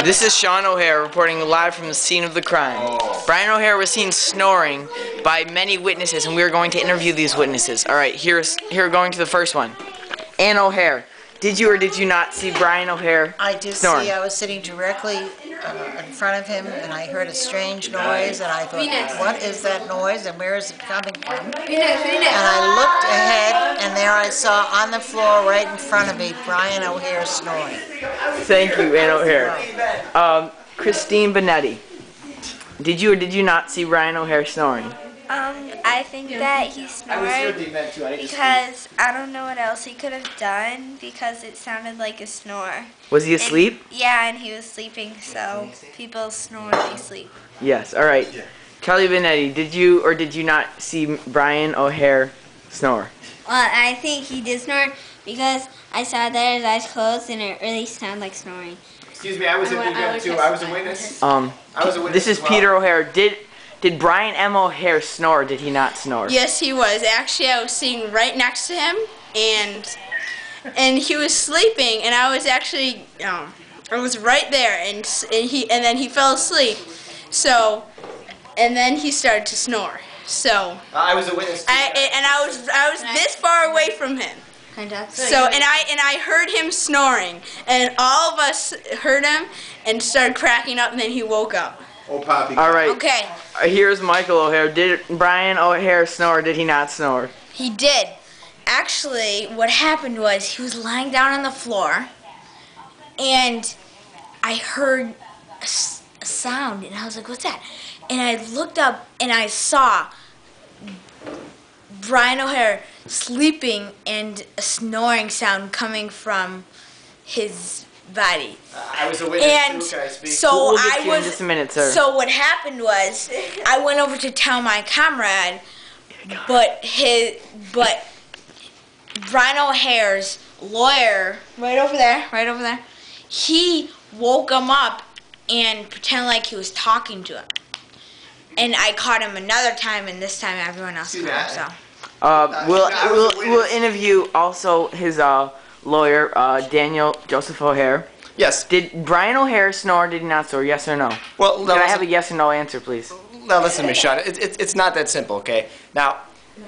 This is Sean O'Hare reporting live from the scene of the crime. Brian O'Hare was seen snoring by many witnesses, and we are going to interview these witnesses. All right, here going to the first one. Ann O'Hare, did you or did you not see Brian O'Hare I did snoring? see. I was sitting directly in front of him, and I heard a strange noise, and I thought, what is that noise, and where is it coming from? And I looked ahead, and there I saw on the floor right in front of me Brian O'Hare snoring. Thank you, Ann O'Hare. Christine Benetti, did you or did you not see Brian O'Hare snoring? I think that he snored because I don't know what else he could have done because it sounded like a snore. Was he asleep? Yeah, and he was sleeping, so people snore when they sleep. Yes, all right. Kelly Benetti, did you or did you not see Brian O'Hare snore? Well, I think he did snore because I saw that his eyes closed and it really sounded like snoring. Excuse me, I was in the event too. I was a witness. I was a witness. This is Peter O'Hare. Did Brian M. O'Hare snore or did he not snore? Yes, he was. Actually, I was sitting right next to him, and he was sleeping, and I was actually, I was right there, and then he fell asleep. So, and then he started to snore. So I was a witness. I was this far away from him. So and I heard him snoring, and all of us heard him and started cracking up, and then he woke up. Oh, Poppy. All right. Okay. Here's Michael O'Hare. Did Brian O'Hare snore or did he not snore? He did. Actually, what happened was he was lying down on the floor, and I heard a sound, and I was like, what's that? And I looked up, and I saw Brian O'Hare sleeping and a snoring sound coming from his body. I was a witness too. Can I speak? We'll get to you in just a minute, sir. So what happened was, I went over to tell my comrade, but Brian O'Hare's lawyer, right over there, he woke him up and pretended like he was talking to him. And I caught him another time, and this time everyone else caught him. So. We'll interview also his lawyer, Daniel Joseph O'Hare. Yes. Did Brian O'Hare snore or did he not snore? Yes or no? Well, can I have a yes or no answer, please? Now listen to me, Sean. It's not that simple, okay? Now,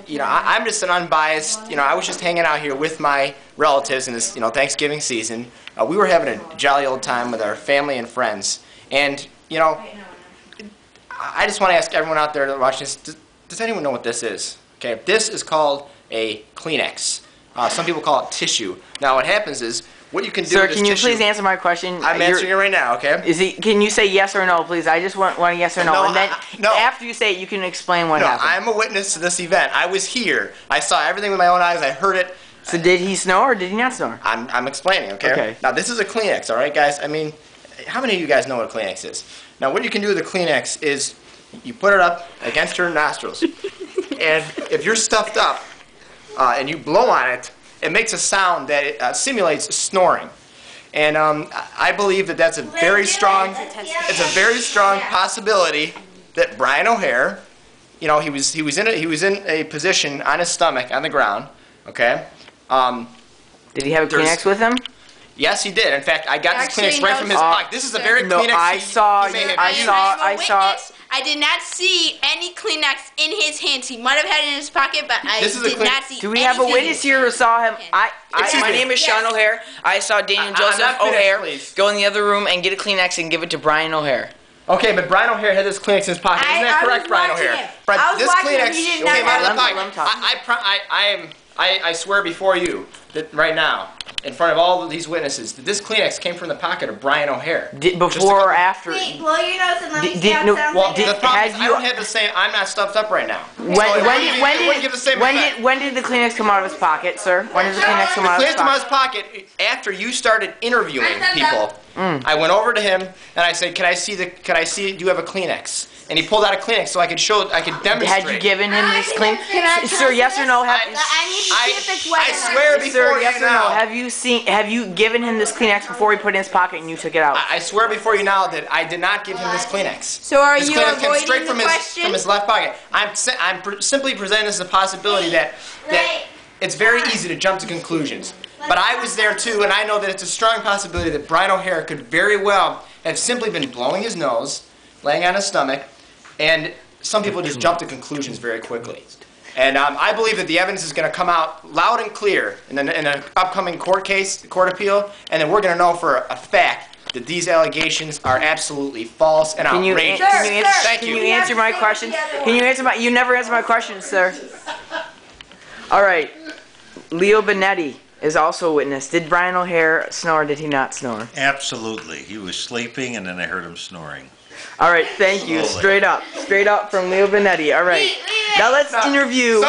I'm just an unbiased. I was just hanging out here with my relatives in this, Thanksgiving season. We were having a jolly old time with our family and friends, and I just want to ask everyone out there that watching this: does anyone know what this is? Okay, this is called a Kleenex. Some people call it tissue. Now, what happens is, what you can do Sir, with this can you tissue, please answer my question? I'm answering it right now, okay? Can you say yes or no, please? I just want a yes or no. No, and then no. after you say it, you can explain what happened. I'm a witness to this event. I was here. I saw everything with my own eyes. I heard it. So did he snore or did he not snore? I'm explaining, okay? Okay. Now, this is a Kleenex, all right, guys? I mean, how many of you guys know what a Kleenex is? Now, what you can do with a Kleenex is you put it up against your nostrils. And if you're stuffed up and you blow on it, it makes a sound that simulates snoring. And I believe that that's a very strong, it's a very strong possibility that Brian O'Hare, he was in a position on his stomach on the ground, okay? Did he have a Kleenex with him? Yes, he did. In fact, I got this Kleenex right from his pocket. This is a very Kleenex. I did not see any Kleenex in his hands. He might have had it in his pocket, but I did not see. Do we have a witness here who saw him? My name is Sean O'Hare. I saw Daniel Joseph O'Hare go in the other room and get a Kleenex and give it to Brian O'Hare. Okay, but Brian O'Hare had this Kleenex in his pocket. Isn't that correct, Brian O'Hare? This Kleenex came out of the pocket. I swear before you that right now, in front of all of these witnesses, that this Kleenex came from the pocket of Brian O'Hare. Before or after? Wait, blow your nose and let me see how it well, the problem is I don't have the same. I'm not stuffed up right now. When did the Kleenex come out of his pocket, sir? When did the Kleenex come out of his pocket? The Kleenex came out of his pocket after you started interviewing people. I went over to him and I said, "Can I see? Do you have a Kleenex?" And he pulled out a Kleenex so I could demonstrate. Had you given him this Kleenex? Sir, yes or no? I need to see if it's wet. I swear before yes you or now. no? Have you given him this Kleenex before he put it in his pocket and you took it out? I swear before you now that I did not give him this Kleenex. So are this you Kleenex came avoiding straight the question? from his left pocket. I'm simply presenting this as a possibility that it's very easy to jump to conclusions. But I was there too, and I know that it's a strong possibility that Brian O'Hare could very well have simply been blowing his nose, laying on his stomach, and some people just jump to conclusions very quickly. And I believe that the evidence is going to come out loud and clear in an upcoming court appeal, and then we're going to know for a fact that these allegations are absolutely false and outrageous. Can you answer my question? Can you answer my? You never answer my question, sir. All right, Leo Benetti is also a witness. Did Brian O'Hare snore or did he not snore? Absolutely. He was sleeping and then I heard him snoring. All right, thank you. Straight up from Leo Benetti. All right, now let's interview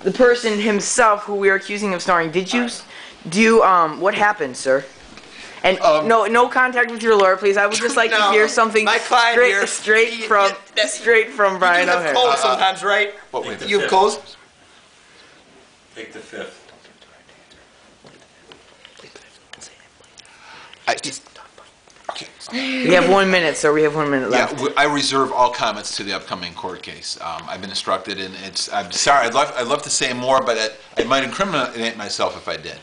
the person himself who we are accusing of snoring. Did you what happened, sir? And no contact with your lawyer, please. I would just like to hear something straight from Brian O'Hare. You have colds sometimes, right? You have colds? Take the fifth. We have 1 minute, sir. We have 1 minute left. Yeah, I reserve all comments to the upcoming court case. I've been instructed, and I'm sorry. I'd love to say more, but I might incriminate myself if I did.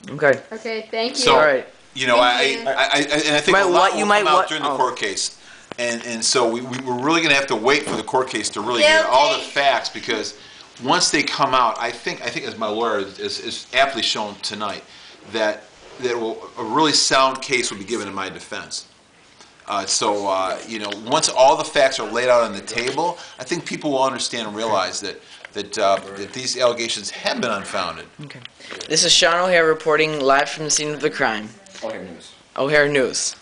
Okay. Okay, thank you. So, all right. You know, and I think a lot will come out during the court case, and so we're really going to have to wait for the court case to really get all the facts, because once they come out, I think as my lawyer is aptly shown tonight, that a really sound case will be given in my defense. You know, once all the facts are laid out on the table, I think people will understand and realize that these allegations have been unfounded. Okay. This is Sean O'Hare reporting live from the scene of the crime. O'Hare News. O'Hare News.